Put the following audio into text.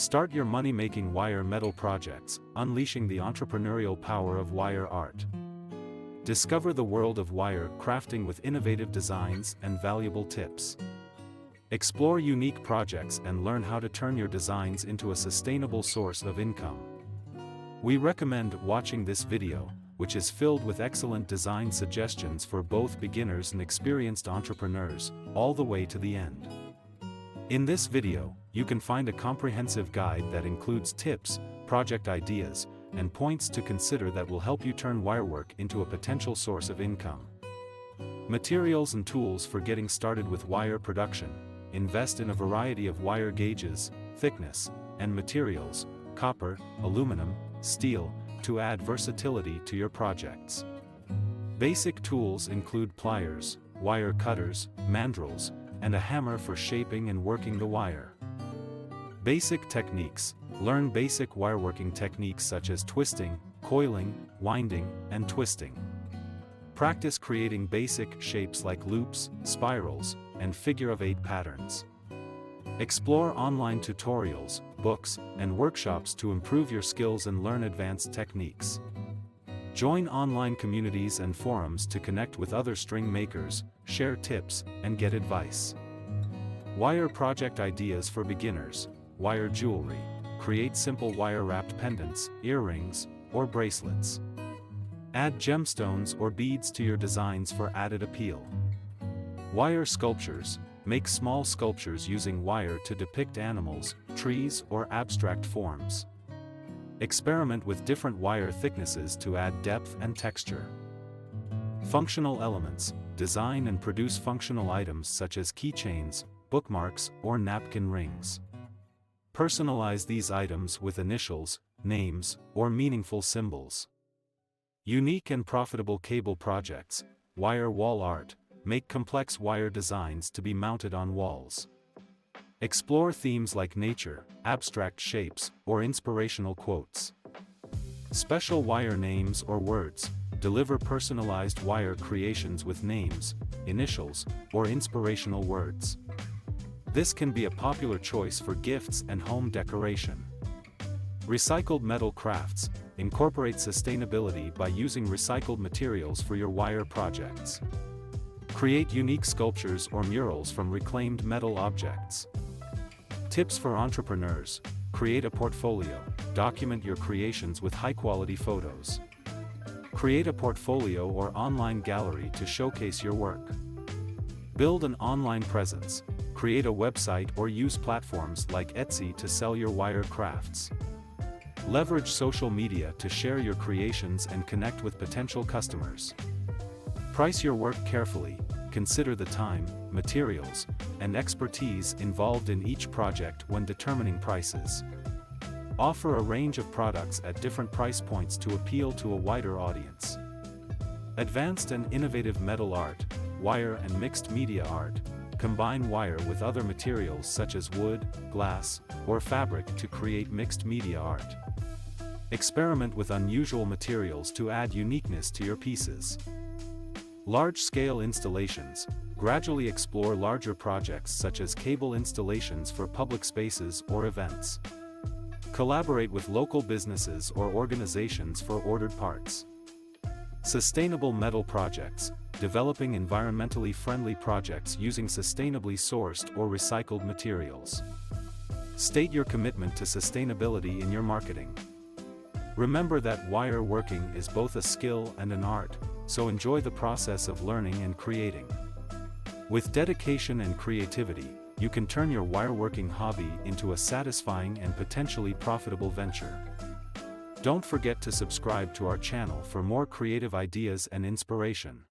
Start your money-making wire metal projects, unleashing the entrepreneurial power of wire art. Discover the world of wire crafting with innovative designs and valuable tips. Explore unique projects and learn how to turn your designs into a sustainable source of income. We recommend watching this video, which is filled with excellent design suggestions for both beginners and experienced entrepreneurs, all the way to the end. In this video, you can find a comprehensive guide that includes tips, project ideas, and points to consider that will help you turn wirework into a potential source of income. Materials and tools for getting started with wire production. Invest in a variety of wire gauges, thickness, and materials, copper, aluminum, steel, to add versatility to your projects. Basic tools include pliers, wire cutters, mandrels, and a hammer for shaping and working the wire. Basic techniques. Learn basic wireworking techniques such as twisting, coiling, winding, and twisting. Practice creating basic shapes like loops, spirals, and figure-of-8 patterns. Explore online tutorials, books, and workshops to improve your skills and learn advanced techniques. Join online communities and forums to connect with other string makers, share tips, and get advice. Wire project ideas for beginners. Wire jewelry. Create simple wire-wrapped pendants, earrings, or bracelets. Add gemstones or beads to your designs for added appeal. Wire sculptures. Make small sculptures using wire to depict animals, trees, or abstract forms. Experiment with different wire thicknesses to add depth and texture. Functional elements. Design and produce functional items such as keychains, bookmarks, or napkin rings. Personalize these items with initials, names, or meaningful symbols. Unique and profitable cable projects. Wire wall art. Make complex wire designs to be mounted on walls. Explore themes like nature, abstract shapes, or inspirational quotes. Special wire names or words. Deliver personalized wire creations with names, initials, or inspirational words. This can be a popular choice for gifts and home decoration. Recycled metal crafts. Incorporate sustainability by using recycled materials for your wire projects. Create unique sculptures or murals from reclaimed metal objects. Tips for entrepreneurs. Create a portfolio. Document your creations with high-quality photos. Create a portfolio or online gallery to showcase your work. Build an online presence. Create a website or use platforms like Etsy to sell your wire crafts. Leverage social media to share your creations and connect with potential customers. Price your work carefully. Consider the time, materials, and expertise involved in each project when determining prices. Offer a range of products at different price points to appeal to a wider audience. Advanced and innovative metal art, wire and mixed media art. Combine wire with other materials such as wood, glass, or fabric to create mixed media art. Experiment with unusual materials to add uniqueness to your pieces. Large-scale installations. Gradually explore larger projects such as cable installations for public spaces or events. Collaborate with local businesses or organizations for ordered parts. Sustainable metal projects. Developing environmentally friendly projects using sustainably sourced or recycled materials. State your commitment to sustainability in your marketing. Remember that wire working is both a skill and an art, so enjoy the process of learning and creating. With dedication and creativity, you can turn your wireworking hobby into a satisfying and potentially profitable venture. Don't forget to subscribe to our channel for more creative ideas and inspiration.